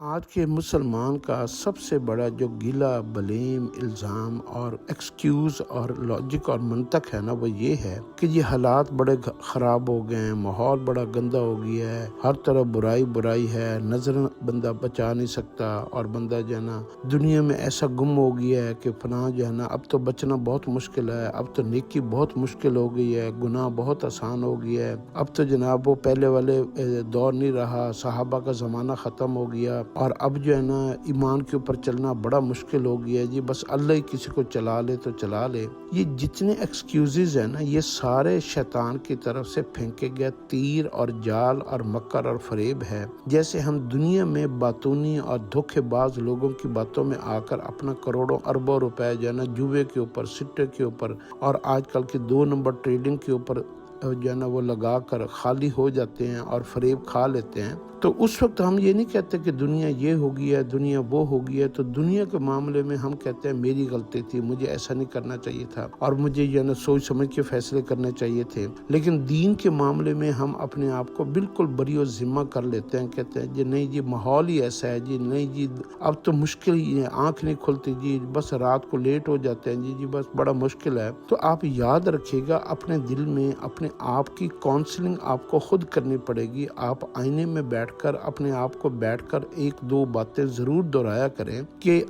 آج کے مسلمان کا سب سے بڑا جو گلہ بلیم الزام اور ایکسکیوز اور لاجک اور منطق ہے نا، وہ یہ ہے کہ یہ حالات بڑے خراب ہو گئے ہیں، ماحول بڑا گندا ہو گیا ہے، ہر طرف برائی ہے، نظر بندہ بچا نہیں سکتا، اور بندہ جو ہے نا دنیا میں ایسا گم ہو گیا ہے کہ فلاں جو ہے نا اب تو بچنا بہت مشکل ہے، اب تو نیکی بہت مشکل ہو گئی ہے، گناہ بہت آسان ہو گیا ہے، اب تو جناب وہ پہلے والے دور نہیں رہا، صحابہ کا زمانہ ختم ہو گیا، اور اب جو ہے نا ایمان کے اوپر چلنا بڑا مشکل ہو گیا ہے، جی بس اللہ ہی کسی کو چلا لے تو چلا لے۔ یہ جتنے ایکسکیوزز ہیں نا، یہ سارے شیطان کی طرف سے پھینکے گئے تیر اور جال اور مکر اور فریب ہے۔ جیسے ہم دنیا میں باتونی اور دھوکے باز لوگوں کی باتوں میں آ کر اپنا کروڑوں اربوں روپے جو ہے نا جوے کے اوپر، سٹے کے اوپر اور آج کل کی 2 نمبر ٹریڈنگ کے اوپر جو ہے نا وہ لگا کر خالی ہو جاتے ہیں اور فریب کھا لیتے ہیں، تو اس وقت ہم یہ نہیں کہتے کہ دنیا یہ ہو گیا ہے، دنیا وہ ہو گیا ہے، تو دنیا کے معاملے میں ہم کہتے ہیں میری غلطی تھی، مجھے ایسا نہیں کرنا چاہیے تھا، اور مجھے جو ہے نا سوچ سمجھ کے فیصلے کرنے چاہیے تھے۔ لیکن دین کے معاملے میں ہم اپنے آپ کو بالکل بری و ذمہ کر لیتے ہیں، کہتے ہیں جی نہیں جی ماحول ہی ایسا ہے، جی نہیں جی اب تو مشکل ہی ہے، آنکھ نہیں کھلتی، جی بس رات کو لیٹ ہو جاتے ہیں، جی بس بڑا مشکل ہے۔ تو آپ یاد رکھیے گا، اپنے دل میں اپنے آپ کی کاؤنسلنگ آپ کو خود کرنی پڑے گی۔ آپ آئینے میں بیٹھ کر اپنے آپ کو بیٹھ کر 1-2 باتیں ضرور دہرایا کریں کہ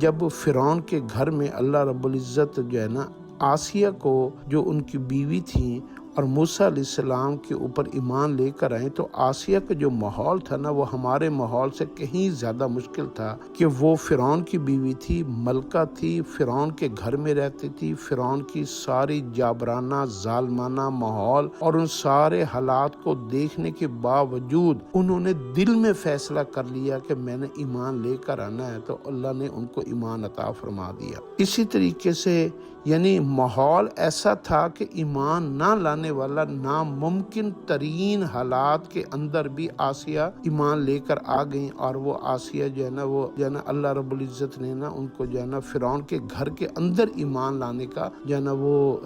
جب فرعون کے گھر میں اللہ رب العزت جو ہے نا آسیہ کو، جو ان کی بیوی تھیں اور موسیٰ علیہ السلام کے اوپر ایمان لے کر آئیں، تو آسیہ کا جو ماحول تھا نا وہ ہمارے ماحول سے کہیں زیادہ مشکل تھا، کہ وہ فرعون کی بیوی تھی، ملکہ تھی، فرعون کے گھر میں رہتی تھی، فرعون کی ساری جابرانہ ظالمانہ ماحول اور ان سارے حالات کو دیکھنے کے باوجود انہوں نے دل میں فیصلہ کر لیا کہ میں نے ایمان لے کر آنا ہے، تو اللہ نے ان کو ایمان عطا فرما دیا۔ اسی طریقے سے یعنی ماحول ایسا تھا کہ ایمان نہ لانے والا ناممکن ترین حالات کے اندر بھی آسیہ ایمان لے کر آ گئیں، اور وہ آسیہ جو ہے نا وہ جو ہے نا اللہ رب العزت نے نا ان کو جو ہے نا فرعون کے گھر کے اندر ایمان لانے کا جو ہے نا وہ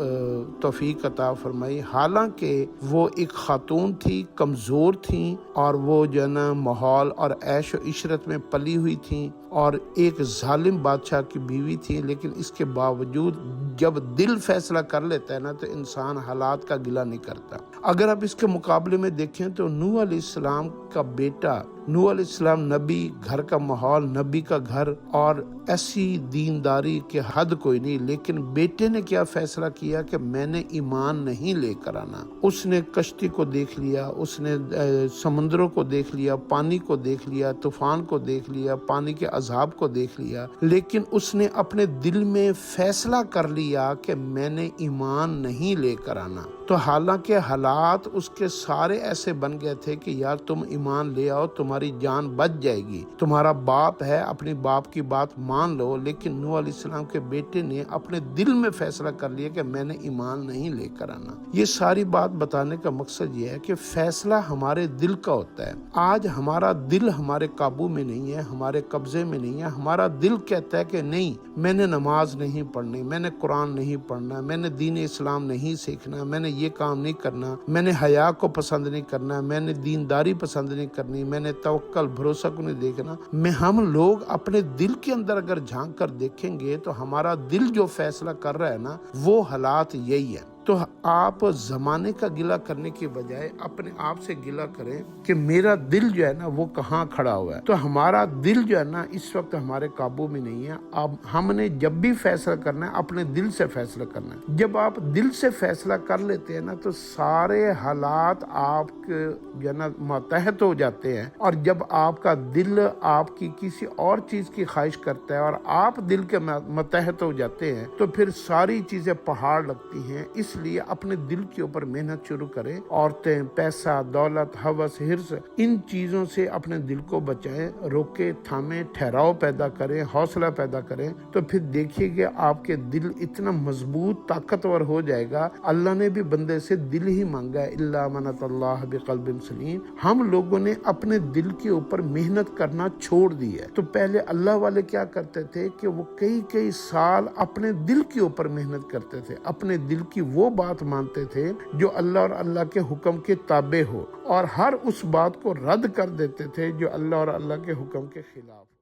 توفیق عطا فرمائی، حالانکہ وہ ایک خاتون تھی، کمزور تھیں، اور وہ جو ہے نا ماحول اور عیش و عشرت میں پلی ہوئی تھیں، اور ایک ظالم بادشاہ کی بیوی تھی، لیکن اس کے باوجود جب دل فیصلہ کر لیتا ہے نا تو انسان حالات کا گلہ نہیں کرتا۔ اگر آپ اس کے مقابلے میں دیکھیں تو نوح علیہ السلام کا بیٹا، نوح علیہ السلام نبی، گھر کا ماحول نبی کا گھر، اور ایسی دینداری کے حد کوئی نہیں، لیکن بیٹے نے کیا فیصلہ کیا کہ میں نے ایمان نہیں لے کر آنا۔ اس نے کشتی کو دیکھ لیا، اس نے سمندروں کو دیکھ لیا، پانی کو دیکھ لیا، طوفان کو دیکھ لیا، پانی کے عذاب کو دیکھ لیا، لیکن اس نے اپنے دل میں فیصلہ کر لیا کہ میں نے ایمان نہیں لے کر آنا۔ تو حالانکہ حالات اس کے سارے ایسے بن گئے تھے کہ یار تم ایمان لے آؤ، تمہاری جان بچ جائے گی، تمہارا باپ ہے، اپنی باپ کی بات مان لو، لیکن نوح علیہ السلام کے بیٹے نے اپنے دل میں فیصلہ کر لیا کہ میں نے ایمان نہیں لے کر آنا۔ یہ ساری بات بتانے کا مقصد یہ ہے کہ فیصلہ ہمارے دل کا ہوتا ہے۔ آج ہمارا دل ہمارے قابو میں نہیں ہے، ہمارے قبضے میں نہیں ہے۔ ہمارا دل کہتا ہے کہ نہیں، میں نے نماز نہیں پڑھنی، میں نے قرآن نہیں پڑھنا، میں نے دین اسلام نہیں سیکھنا، میں نے یہ کام نہیں کرنا، میں نے حیا کو پسند نہیں کرنا، میں نے دینداری پسند نہیں کرنی، میں نے توکل بھروسہ کو نہیں دیکھنا۔ ہم لوگ اپنے دل کے اندر اگر جھانک کر دیکھیں گے تو ہمارا دل جو فیصلہ کر رہا ہے نا وہ حالات یہی ہے۔ تو آپ زمانے کا گلہ کرنے کی بجائے اپنے آپ سے گلہ کریں کہ میرا دل جو ہے نا وہ کہاں کھڑا ہوا ہے۔ تو ہمارا دل جو ہے نا اس وقت ہمارے قابو میں نہیں ہے۔ اب ہم نے جب بھی فیصلہ کرنا ہے اپنے دل سے فیصلہ کرنا ہے۔ جب آپ دل سے فیصلہ کر لیتے ہیں نا تو سارے حالات آپ کے جو ہے نا ماتحت ہو جاتے ہیں، اور جب آپ کا دل آپ کی کسی اور چیز کی خواہش کرتا ہے اور آپ دل کے ماتحت ہو جاتے ہیں تو پھر ساری چیزیں پہاڑ لگتی ہیں۔ اس لیے اپنے دل کے اوپر محنت شروع کریں۔ عورتیں، پیسہ، دولت، ہوس، حرص، ان چیزوں سے اپنے دل کو بچائیں، روکے تھامیں، ٹھہراؤ پیدا کریں، حوصلہ پیدا کریں، تو پھر دیکھیے کہ آپ کے دل اتنا مضبوط طاقتور ہو جائے گا۔ اللہ نے بھی بندے سے دل ہی مانگا ہے، الا من اتى اللہ بقلب سلیم۔ ہم لوگوں نے اپنے دل کے اوپر محنت کرنا چھوڑ دی ہے۔ تو پہلے اللہ والے کیا کرتے تھے کہ وہ کئی سال اپنے دل کے اوپر محنت کرتے تھے، اپنے دل کی وہ وہ بات مانتے تھے جو اللہ اور اللہ کے حکم کے تابع ہو، اور ہر اس بات کو رد کر دیتے تھے جو اللہ اور اللہ کے حکم کے خلاف ہو۔